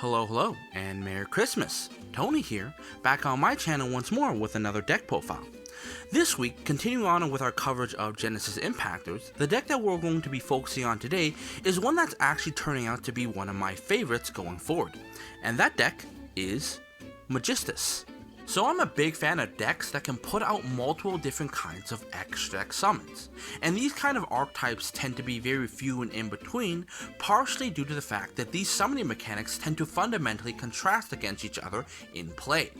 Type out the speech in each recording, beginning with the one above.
Hello, and Merry Christmas! Tony here, back on my channel once more with another deck profile. This week, continuing on with our coverage of Genesis Impactors, the deck that we're going to be focusing on today is one that's actually turning out to be one of my favorites going forward, and that deck is Magistus. So I'm a big fan of decks that can put out multiple different kinds of extra deck summons, and these kind of archetypes tend to be very few and in between, partially due to the fact that these summoning mechanics tend to fundamentally contrast against each other in play.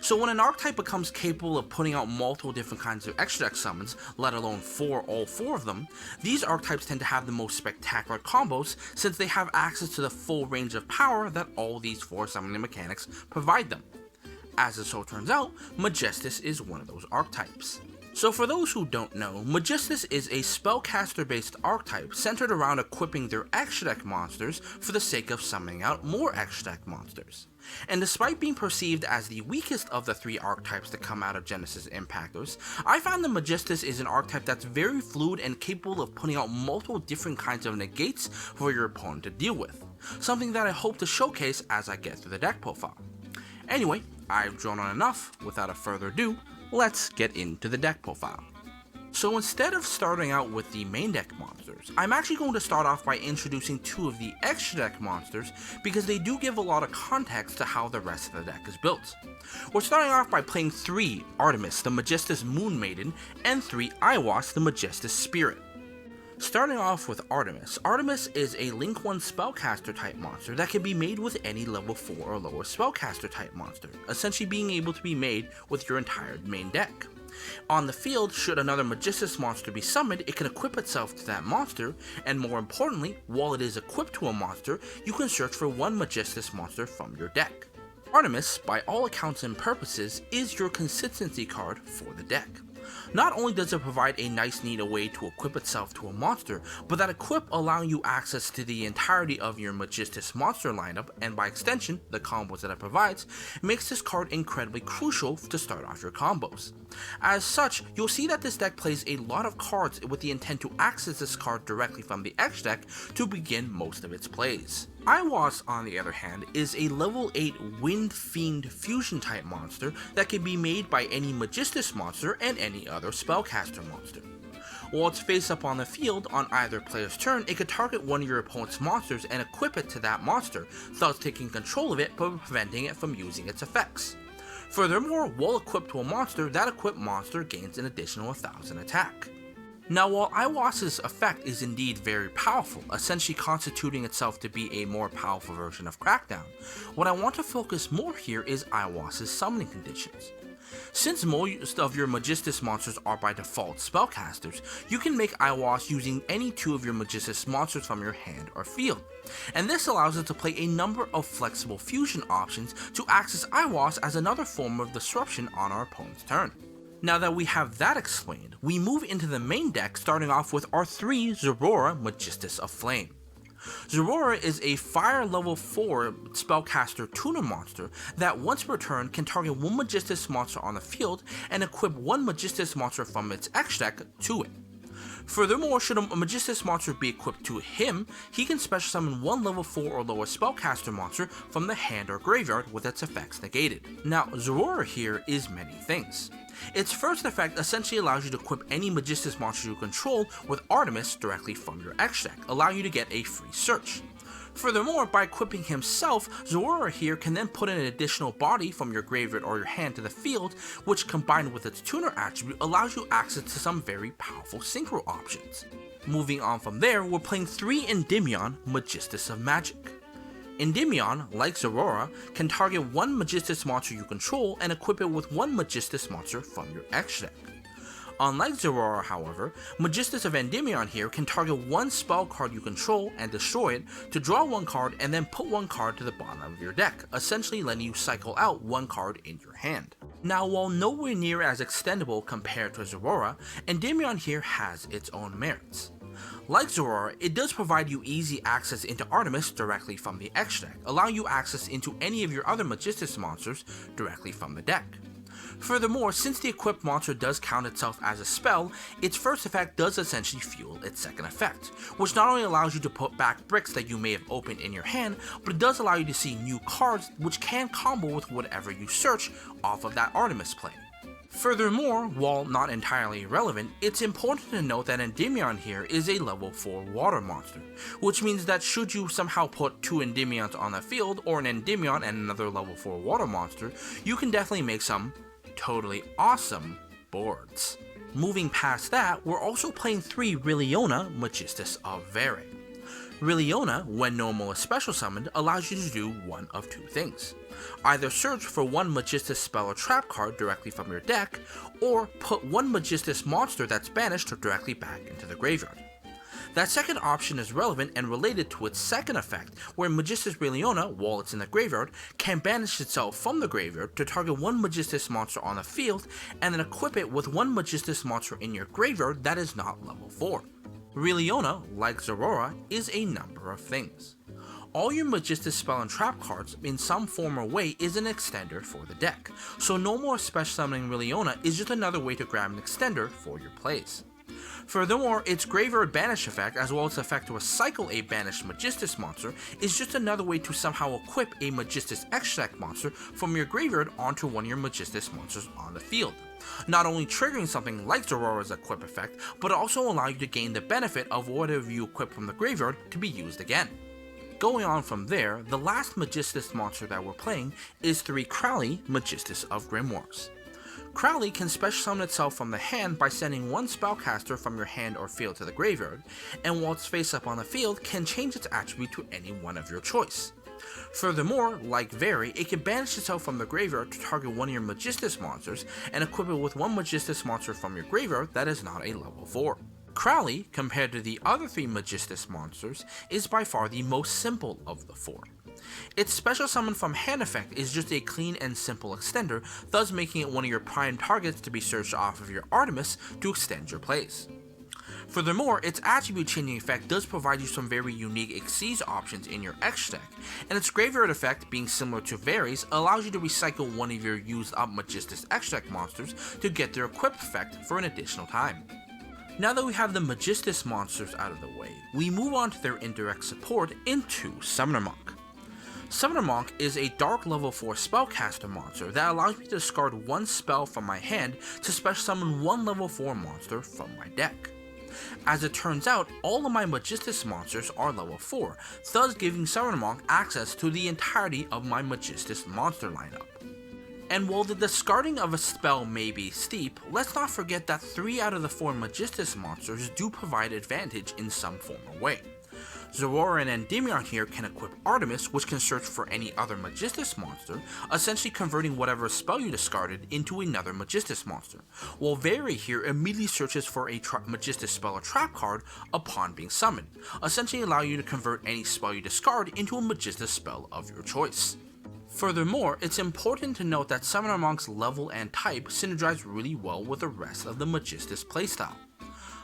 So when an archetype becomes capable of putting out multiple different kinds of extra deck summons, let alone all four of them, these archetypes tend to have the most spectacular combos since they have access to the full range of power that all these four summoning mechanics provide them. As it so turns out, Magistus is one of those archetypes. So for those who don't know, Magistus is a spellcaster based archetype centered around equipping their extra deck monsters for the sake of summoning out more extra deck monsters. And despite being perceived as the weakest of the three archetypes that come out of Genesis Impactors, I found that Magistus is an archetype that's very fluid and capable of putting out multiple different kinds of negates for your opponent to deal with, something that I hope to showcase as I get through the deck profile. Anyway, I've drawn on enough. Without further ado, let's get into the deck profile. So instead of starting out with the main deck monsters, I'm actually going to start off by introducing two of the extra deck monsters because they do give a lot of context to how the rest of the deck is built. We're starting off by playing 3 Artemis, the Magistus Moon Maiden, and 3 Aiwass, the Magistus Spirit. Starting off with Artemis. Artemis is a Link 1 Spellcaster type monster that can be made with any level 4 or lower Spellcaster type monster, essentially being able to be made with your entire main deck. On the field, should another Magistus monster be summoned, it can equip itself to that monster, and more importantly, while it is equipped to a monster, you can search for one Magistus monster from your deck. Artemis, by all accounts and purposes, is your consistency card for the deck. Not only does it provide a nice neat way to equip itself to a monster, but that equip allowing you access to the entirety of your Magistus monster lineup, and by extension, the combos that it provides, makes this card incredibly crucial to start off your combos. As such, you'll see that this deck plays a lot of cards with the intent to access this card directly from the X deck to begin most of its plays. Aiwass, on the other hand, is a level 8 Wind Fiend fusion type monster that can be made by any Magistus monster and any other Spellcaster monster. While it's face up on the field, on either player's turn, it could target one of your opponent's monsters and equip it to that monster, thus taking control of it but preventing it from using its effects. Furthermore, while equipped to a monster, that equipped monster gains an additional 1000 attack. Now, while Aiwass's effect is indeed very powerful, essentially constituting itself to be a more powerful version of Crackdown, what I want to focus more here is Aiwass's summoning conditions. Since most of your Magistus monsters are by default spellcasters, you can make Aiwass using any 2 of your Magistus monsters from your hand or field, and this allows it to play a number of flexible fusion options to access Aiwass as another form of disruption on our opponent's turn. Now that we have that explained, we move into the main deck, starting off with our 3 Zorora Magistus of Flame. Zorora is a fire level 4 spellcaster tuner monster that once per turn can target one Magistus monster on the field and equip one Magistus monster from its X deck to it. Furthermore, should a Magistus monster be equipped to him, he can special summon one level 4 or lower spellcaster monster from the hand or graveyard with its effects negated. Now, Zorora here is many things. Its first effect essentially allows you to equip any Magistus monster you control with Artemis directly from your X deck, allowing you to get a free search. Furthermore, by equipping himself, Zorora here can then put in an additional body from your graveyard or your hand to the field, which combined with its tuner attribute allows you access to some very powerful synchro options. Moving on from there, we're playing 3 Endymion Magistus of Magic. Endymion, like Zorora, can target one Magistus monster you control and equip it with one Magistus monster from your X deck. Unlike Zorora, however, Magistus of Endymion here can target one spell card you control and destroy it to draw one card and then put one card to the bottom of your deck, essentially letting you cycle out one card in your hand. Now, while nowhere near as extendable compared to Zorora, Endymion here has its own merits. Like Zorora, it does provide you easy access into Artemis directly from the X deck, allowing you access into any of your other Magistus monsters directly from the deck. Furthermore, since the equipped monster does count itself as a spell, its first effect does essentially fuel its second effect, which not only allows you to put back bricks that you may have opened in your hand, but it does allow you to see new cards which can combo with whatever you search off of that Artemis plane. Furthermore, while not entirely irrelevant, it's important to note that Endymion here is a level 4 water monster, which means that should you somehow put 2 Endymions on the field, or an Endymion and another level 4 water monster, you can definitely make some totally awesome boards. Moving past that, we're also playing 3 Riliona, Magistus of Vere. Riliona, when normal or special summoned, allows you to do one of 2 things. Either search for 1 Magistus spell or trap card directly from your deck, or put 1 Magistus monster that's banished directly back into the graveyard. That second option is relevant and related to its second effect, where Magistus Riliona, while it's in the graveyard, can banish itself from the graveyard to target 1 Magistus monster on the field, and then equip it with 1 Magistus monster in your graveyard that is not level 4. Riliona, like Zorora, is a number of things. All your Magistus spell and trap cards in some form or way is an extender for the deck, so no more special summoning Riliona is just another way to grab an extender for your plays. Furthermore, its graveyard banish effect, as well as the effect to recycle a banished Magistus monster, is just another way to somehow equip a Magistus extract monster from your graveyard onto one of your Magistus monsters on the field, not only triggering something like Zorora's equip effect, but also allow you to gain the benefit of whatever you equip from the graveyard to be used again. Going on from there, the last Magistus monster that we're playing is 3 Crowley, Magistus of Grimoires. Crowley can special summon itself from the hand by sending 1 spellcaster from your hand or field to the graveyard, and while it's face up on the field, can change its attribute to any one of your choice. Furthermore, like Vere, it can banish itself from the graveyard to target one of your Magistus monsters and equip it with 1 Magistus monster from your graveyard that is not a level 4. Crowley, compared to the other 3 Magistus monsters, is by far the most simple of the 4. Its special summon from hand effect is just a clean and simple extender, thus making it one of your prime targets to be searched off of your Artemis to extend your plays. Furthermore, its attribute changing effect does provide you some very unique Xyz options in your X deck, and its graveyard effect, being similar to Vere's, allows you to recycle one of your used up Magistus X deck monsters to get their equip effect for an additional time. Now that we have the Magistus monsters out of the way, we move on to their indirect support into Summoner Monk. Summoner Monk is a dark level 4 spellcaster monster that allows me to discard 1 spell from my hand to special summon 1 level 4 monster from my deck. As it turns out, all of my Magistus monsters are level 4, thus giving Summoner Monk access to the entirety of my Magistus monster lineup. And while the discarding of a spell may be steep, let's not forget that 3 out of the 4 Magistus monsters do provide advantage in some form or way. Zorora and Endymion here can equip Artemis, which can search for any other Magistus monster, essentially converting whatever spell you discarded into another Magistus monster, while Vere here immediately searches for a Magistus spell or trap card upon being summoned, essentially allowing you to convert any spell you discard into a Magistus spell of your choice. Furthermore, it's important to note that Summoner Monk's level and type synergize really well with the rest of the Magistus playstyle.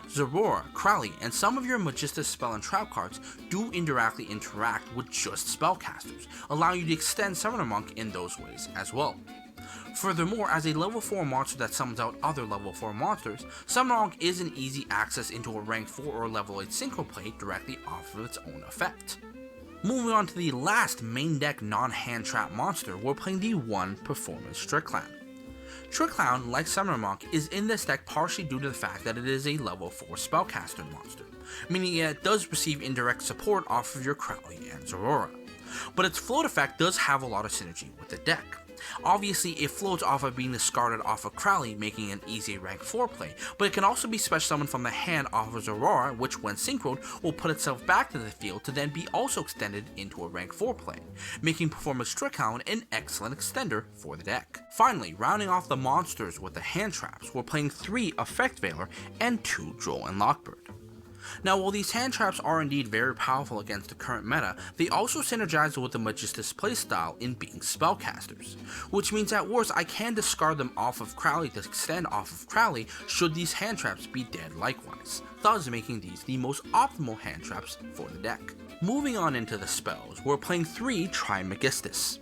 Zorora, Crowley, and some of your Magistus spell and trap cards do indirectly interact with just spellcasters, allowing you to extend Summoner Monk in those ways as well. Furthermore, as a level 4 monster that summons out other level 4 monsters, Summoner Monk is an easy access into a rank 4 or level 8 synchro play directly off of its own effect. Moving on to the last main deck non-hand trap monster, we're playing the 1 Performance Trick Clown. Trick Clown, like Summoner Monk, is in this deck partially due to the fact that it is a level 4 spellcaster monster, meaning it does receive indirect support off of your Crowley and Zorora, but its float effect does have a lot of synergy with the deck. Obviously, it floats off of being discarded off of Crowley, making an easy rank 4 play, but it can also be special summoned from the hand off of Zorora, which when synchroed will put itself back to the field to then be also extended into a rank 4 play, making Performance Trick Clown an excellent extender for the deck. Finally, rounding off the monsters with the hand traps, we're playing 3 Effect Veiler and 2 Droll and Lockbird. Now, while these hand traps are indeed very powerful against the current meta, they also synergize with the Magistus playstyle in being spellcasters, which means at worst I can discard them off of Crowley to extend off of Crowley should these hand traps be dead likewise, thus making these the most optimal hand traps for the deck. Moving on into the spells, we're playing 3 Trimagistus.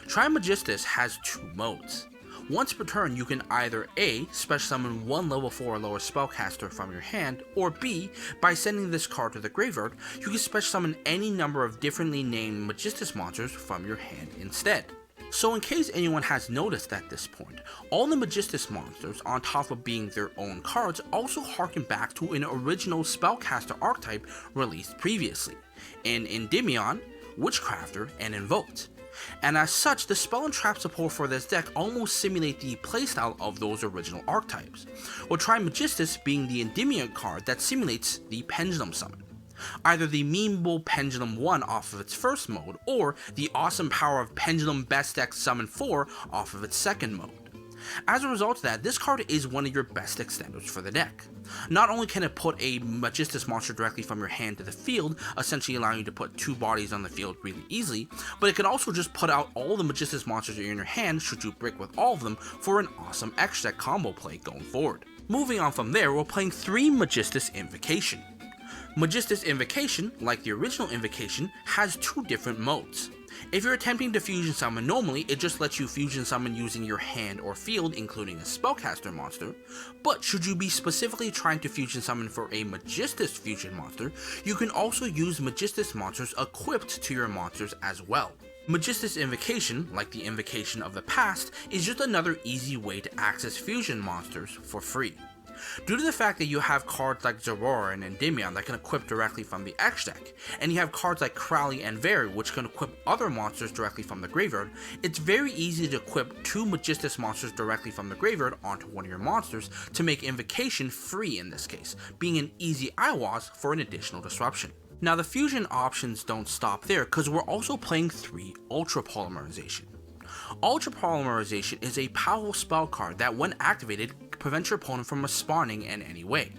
Trimagistus has 2 modes. Once per turn, you can either A, special summon one level 4 or lower spellcaster from your hand, or B, by sending this card to the graveyard, you can special summon any number of differently named Magistus monsters from your hand instead. So in case anyone has noticed at this point, all the Magistus monsters, on top of being their own cards, also harken back to an original Spellcaster archetype released previously, in Endymion, Wtichcrafter, and Invoked. And as such, the spell and trap support for this deck almost simulate the playstyle of those original archetypes, with Magistus being the Endymion card that simulates the Pendulum Summon. Either the memeable Pendulum 1 off of its first mode, or the awesome power of Pendulum Best Deck Summon 4 off of its second mode. As a result of that, this card is one of your best extenders for the deck. Not only can it put a Magistus monster directly from your hand to the field, essentially allowing you to put 2 bodies on the field really easily, but it can also just put out all the Magistus monsters in your hand should you brick with all of them for an awesome extra deck combo play going forward. Moving on from there, we're playing 3 Magistus Invocation. Magistus Invocation, like the original Invocation, has 2 different modes. If you're attempting to fusion summon normally, it just lets you fusion summon using your hand or field, including a spellcaster monster, but should you be specifically trying to fusion summon for a Magistus fusion monster, you can also use Magistus monsters equipped to your monsters as well. Magistus Invocation, like the Invocation of the past, is just another easy way to access fusion monsters for free. Due to the fact that you have cards like Zorora and Endymion that can equip directly from the X deck, and you have cards like Crowley and Very which can equip other monsters directly from the graveyard, it's very easy to equip 2 Magistus monsters directly from the graveyard onto one of your monsters to make Invocation free in this case, being an easy IWAS for an additional disruption. Now the fusion options don't stop there, because we're also playing 3 Ultra Polymerization. Ultra Polymerization is a powerful spell card that, when activated, prevents your opponent from respawning in any way.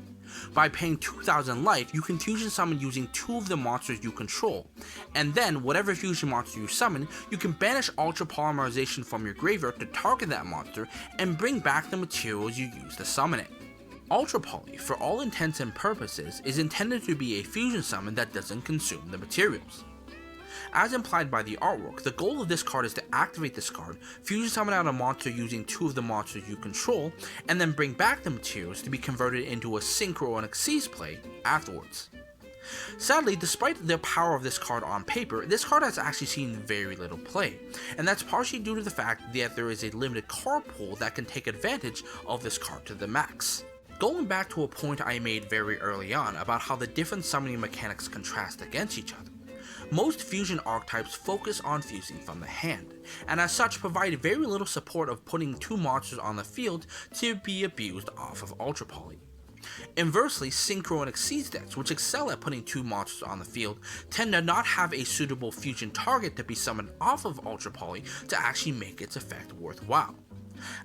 By paying 2000 life, you can fusion summon using 2 of the monsters you control, and then whatever fusion monster you summon, you can banish Ultra Polymerization from your graveyard to target that monster and bring back the materials you used to summon it. Ultra Poly, for all intents and purposes, is intended to be a fusion summon that doesn't consume the materials. As implied by the artwork, the goal of this card is to activate this card, fusion summon out a monster using 2 of the monsters you control, and then bring back the materials to be converted into a Synchro or an Xyz play afterwards. Sadly, despite the power of this card on paper, this card has actually seen very little play, and that's partially due to the fact that there is a limited card pool that can take advantage of this card to the max. Going back to a point I made very early on about how the different summoning mechanics contrast against each other, most fusion archetypes focus on fusing from the hand, and as such provide very little support of putting 2 monsters on the field to be abused off of Ultra Poly. Inversely, Synchro and Xyz decks, which excel at putting 2 monsters on the field, tend to not have a suitable fusion target to be summoned off of Ultra Poly to actually make its effect worthwhile.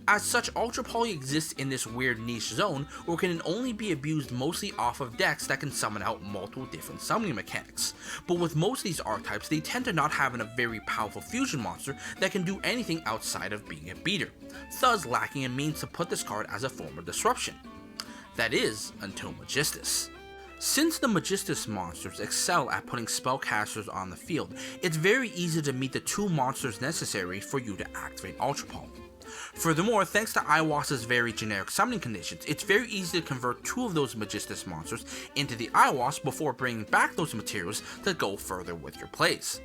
As such, Ultra Poly exists in this weird niche zone where it can only be abused mostly off of decks that can summon out multiple different summoning mechanics, but with most of these archetypes, they tend to not have a very powerful fusion monster that can do anything outside of being a beater, thus lacking a means to put this card as a form of disruption. That is, until Magistus. Since the Magistus monsters excel at putting spellcasters on the field, it's very easy to meet the 2 monsters necessary for you to activate Ultra Poly. Furthermore, thanks to IWAS's very generic summoning conditions, it's very easy to convert 2 of those Magistus monsters into the IWAS before bringing back those materials to go further with your plays.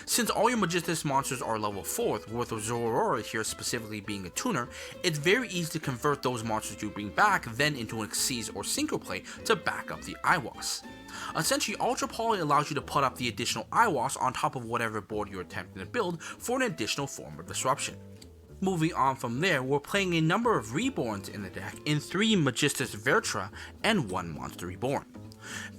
Since all your Magistus monsters are level 4, with Zorora here specifically being a tuner, it's very easy to convert those monsters you bring back then into an Xyz or Synchro play to back up the IWAS. Essentially, Ultra Poly allows you to put up the additional IWAS on top of whatever board you're attempting to build for an additional form of disruption. Moving on from there, we're playing a number of Reborns in the deck in 3 Magistus Virtra and 1 Monster Reborn.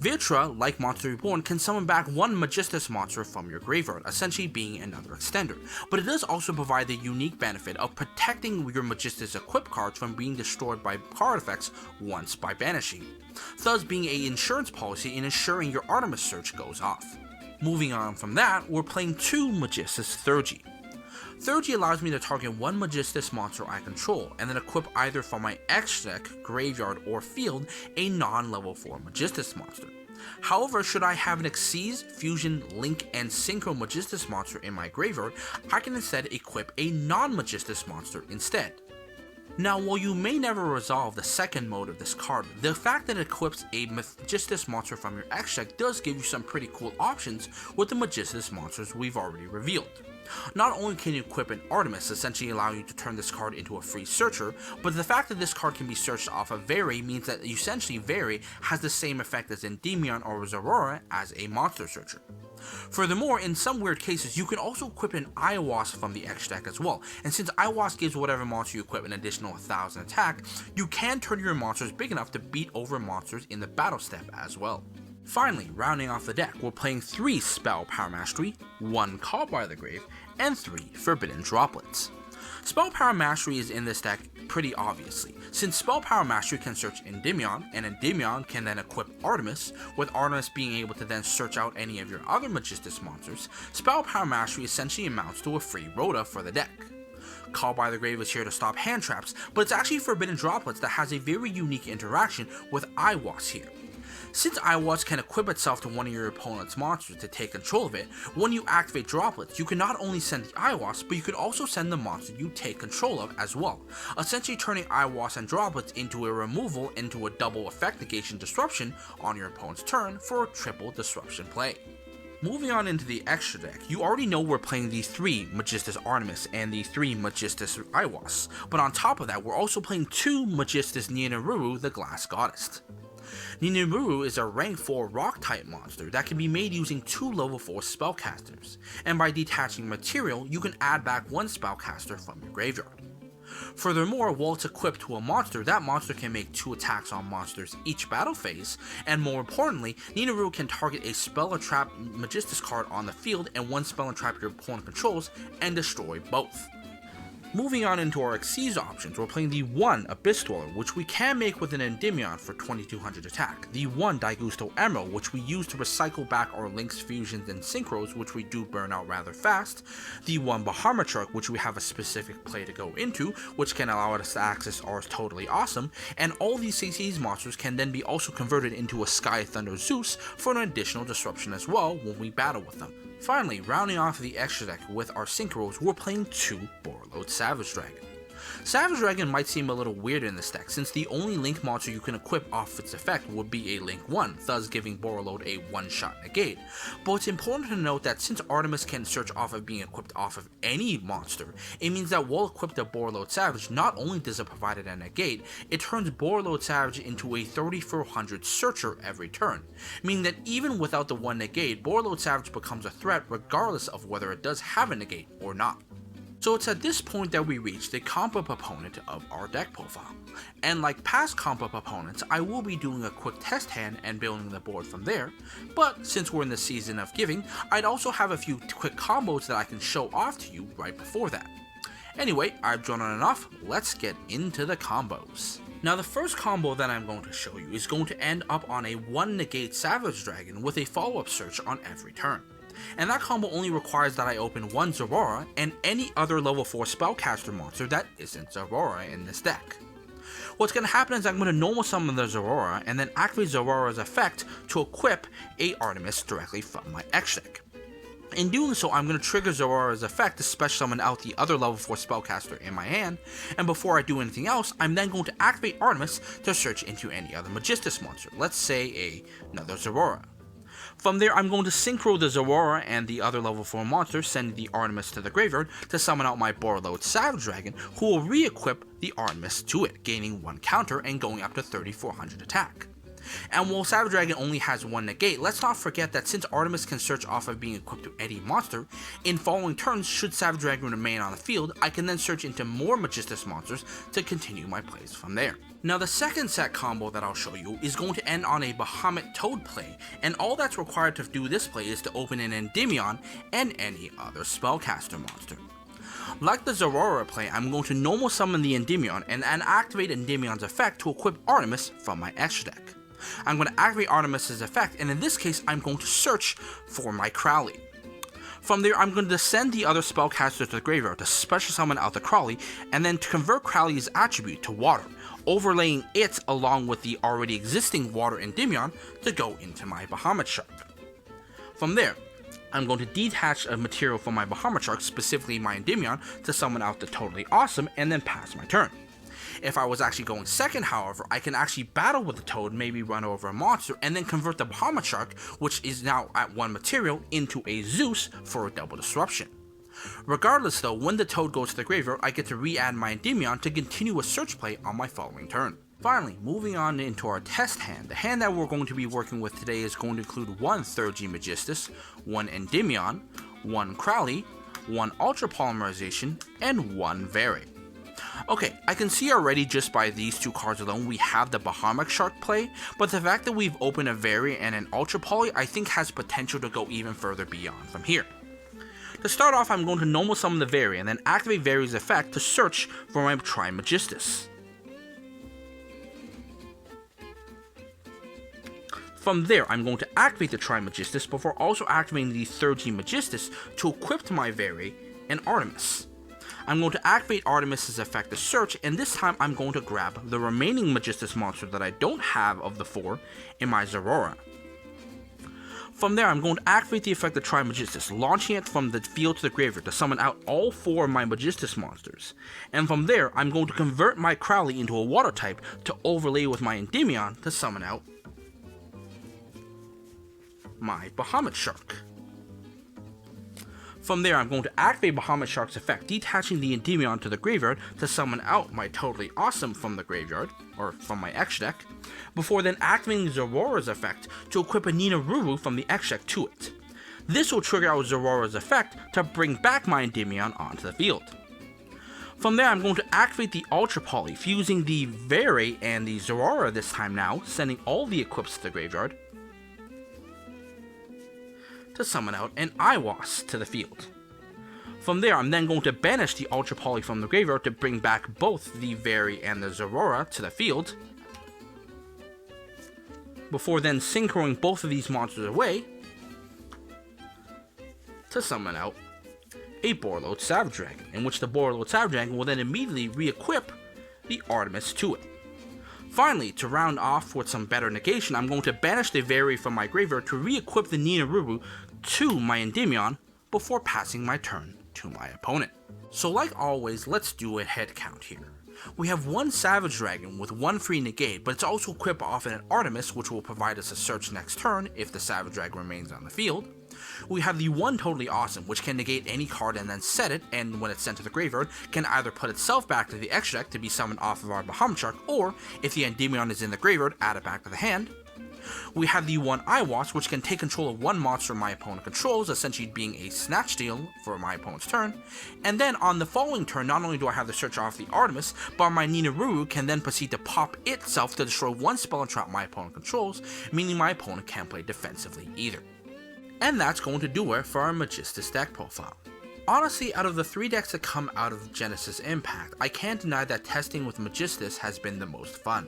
Virtra, like Monster Reborn, can summon back 1 Magistus monster from your graveyard, essentially being another extender, but it does also provide the unique benefit of protecting your Magistus equip cards from being destroyed by card effects once by banishing, thus being an insurance policy in ensuring your Artemis Search goes off. Moving on from that, we're playing 2 Magistus Theurgy. Theurgy allows me to target 1 Magistus monster I control, and then equip either from my X deck, graveyard, or field a non-level 4 Magistus monster. However, should I have an Xyz, Fusion, Link, and Synchro Magistus monster in my graveyard, I can instead equip a non-Magistus monster instead. Now, while you may never resolve the second mode of this card, the fact that it equips a Magistus monster from your X deck does give you some pretty cool options with the Magistus monsters we've already revealed. Not only can you equip an Artemis, essentially allowing you to turn this card into a free searcher, but the fact that this card can be searched off of Vary means that essentially Vary has the same effect as Endymion or Aurora as a monster searcher. Furthermore, in some weird cases, you can also equip an Iwasp from the X deck as well, and since Iwasp gives whatever monster you equip an additional 1000 attack, you can turn your monsters big enough to beat over monsters in the battle step as well. Finally, rounding off the deck, we're playing 3 Spell Power Mastery, 1 Call by the Grave, and 3 Forbidden Droplets. Spell Power Mastery is in this deck pretty obviously, since Spell Power Mastery can search Endymion, and Endymion can then equip Artemis, with Artemis being able to then search out any of your other Magistus monsters. Spell Power Mastery essentially amounts to a free Rhoda for the deck. Call by the Grave is here to stop hand traps, but it's actually Forbidden Droplets that has a very unique interaction with Iwasp here. Since Iwasp can equip itself to one of your opponent's monsters to take control of it, when you activate Droplets, you can not only send the Iwasp, but you can also send the monster you take control of as well, essentially turning Iwasp and Droplets into a removal into a double effect negation disruption on your opponent's turn for a triple disruption play. Moving on into the extra deck, you already know we're playing the 3 Magistus Artemis and the 3 Magistus Iwasp, but on top of that, we're also playing 2 Magistus Ninururu, the Glass Goddess. Ninururu is a rank 4 rock type monster that can be made using 2 level 4 spellcasters, and by detaching material, you can add back 1 spellcaster from your graveyard. Furthermore, while it's equipped to a monster, that monster can make 2 attacks on monsters each battle phase, and more importantly, Ninururu can target a spell or trap Magistus card on the field and 1 spell and trap your opponent controls and destroy both. Moving on into our Xyz options, we're playing the 1 Abyss Dweller, which we can make with an Endymion for 2200 attack, the 1 Daigusto Emerald, which we use to recycle back our links, fusions, and synchros, which we do burn out rather fast, the 1 Bahamut Shark, which we have a specific play to go into, which can allow us to access our Totally Awesome, and all these Xyz monsters can then be also converted into a Sky Thunder Zeus for an additional disruption as well when we battle with them. Finally, rounding off the extra deck with our synchros, we're playing 2 Borreload Savage Dragon. Savage Dragon might seem a little weird in this deck, since the only Link monster you can equip off its effect would be a Link 1, thus giving Borreload a one-shot negate. But it's important to note that since Artemis can search off of being equipped off of any monster, it means that while equipped to Borreload Savage, not only does it provide it a negate, it turns Borreload Savage into a 3400 searcher every turn, meaning that even without the 1 negate, Borreload Savage becomes a threat regardless of whether it does have a negate or not. So it's at this point that we reach the comp up opponent of our deck profile, and like past comp up opponents, I will be doing a quick test hand and building the board from there, but since we're in the season of giving, I'd also have a few quick combos that I can show off to you right before that. Anyway, I've drawn on enough, let's get into the combos. Now the first combo that I'm going to show you is going to end up on a 1 negate Savage Dragon with a follow-up search on every turn. And that combo only requires that I open 1 Zorora and any other level 4 Spellcaster monster that isn't Zorora in this deck. What's going to happen is I'm going to normal summon the Zorora and then activate Zorora's effect to equip a Artemis directly from my X deck. In doing so, I'm going to trigger Zorora's effect to special summon out the other level 4 Spellcaster in my hand, and before I do anything else, I'm then going to activate Artemis to search into any other Magistus monster, let's say another Zorora. From there, I'm going to synchro the Zorora and the other level 4 monster, sending the Artemis to the graveyard to summon out my Borreload Savage Dragon, who will re-equip the Artemis to it, gaining 1 counter and going up to 3400 attack. And while Savage Dragon only has 1 negate, let's not forget that since Artemis can search off of being equipped to any monster, in following turns, should Savage Dragon remain on the field, I can then search into more Magistus monsters to continue my plays from there. Now the second set combo that I'll show you is going to end on a Bahamut Toad play, and all that's required to do this play is to open an Endymion and any other Spellcaster monster. Like the Zorora play, I'm going to normal summon the Endymion and activate Endymion's effect to equip Artemis from my extra deck. I'm going to activate Artemis' effect, and in this case, I'm going to search for my Crowley. From there, I'm going to send the other Spellcaster to the graveyard to special summon out the Crowley, and then to convert Crowley's attribute to water, overlaying it along with the already existing water Endymion to go into my Bahamut Shark. From there, I'm going to detach a material from my Bahamut Shark, specifically my Endymion, to summon out the Totally Awesome, and then pass my turn. If I was actually going second, however, I can actually battle with the toad, maybe run over a monster, and then convert the Bahamut Shark, which is now at 1 material, into a Zeus for a double disruption. Regardless though, when the toad goes to the graveyard, I get to re-add my Endymion to continue a search play on my following turn. Finally, moving on into our test hand, the hand that we're going to be working with today is going to include 1 3rd G Magistus, 1 Endymion, 1 Crowley, 1 Ultra Polymerization, and 1 Vary. Okay, I can see already just by these 2 cards alone we have the Bahamut Shark play, but the fact that we've opened a Vary and an Ultra Poly I think has potential to go even further beyond from here. To start off, I'm going to normal summon the Vary and then activate Vary's effect to search for my Magistus. From there, I'm going to activate the Magistus before also activating the 3rd G Magistus to equip my Vary and Artemis. I'm going to activate Artemis' effect to search, and this time I'm going to grab the remaining Magistus monster that I don't have of the 4 in my Zerora. From there, I'm going to activate the effect of Magistus, launching it from the field to the graveyard to summon out all 4 of my Magistus monsters. And from there, I'm going to convert my Crowley into a water type to overlay with my Endymion to summon out my Bahamut Shark. From there, I'm going to activate Bahamut Shark's effect, detaching the Endymion to the graveyard to summon out my Totally Awesome from the graveyard, or from my X deck, before then activating Zerora's effect to equip a Ninururu from the X deck to it. This will trigger out Zerora's effect to bring back my Endymion onto the field. From there, I'm going to activate the Ultra Poly, fusing the Vary and the Zerora this time now, sending all the equips to the graveyard, to summon out an Iwas to the field. From there, I'm then going to banish the Ultra Poly from the graveyard to bring back both the Vary and the Zerora to the field, before then synchroing both of these monsters away to summon out a Borreload Savage Dragon, in which the Borreload Savage Dragon will then immediately re-equip the Artemis to it. Finally, to round off with some better negation, I'm going to banish the Vary from my graveyard to re-equip the Ninururu to my Endymion before passing my turn to my opponent. So like always, let's do a head count here. We have 1 Savage Dragon with 1 free negate, but it's also equipped off an Artemis, which will provide us a search next turn if the Savage Dragon remains on the field. We have the 1 Totally Awesome, which can negate any card and then set it, and when it's sent to the graveyard, can either put itself back to the X deck to be summoned off of our Bahamut Shark, or, if the Endymion is in the graveyard, add it back to the hand. We have the 1 Iwas, which can take control of 1 monster my opponent controls, essentially being a snatch steal for my opponent's turn. And then on the following turn, not only do I have the search off the Artemis, but my Ninururu can then proceed to pop itself to destroy 1 spell and trap my opponent controls, meaning my opponent can't play defensively either. And that's going to do it for our Magistus deck profile. Honestly, out of the 3 decks that come out of Genesis Impact, I can't deny that testing with Magistus has been the most fun.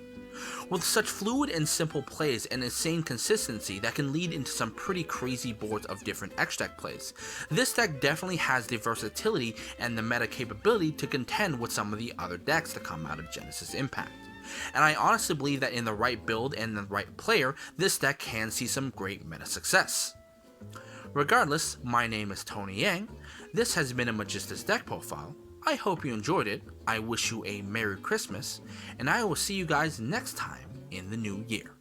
With such fluid and simple plays and insane consistency that can lead into some pretty crazy boards of different X deck plays, this deck definitely has the versatility and the meta capability to contend with some of the other decks that come out of Genesis Impact. And I honestly believe that in the right build and the right player, this deck can see some great meta success. Regardless, my name is Tony Yang, this has been a Magistus deck profile. I hope you enjoyed it, I wish you a Merry Christmas, and I will see you guys next time in the new year.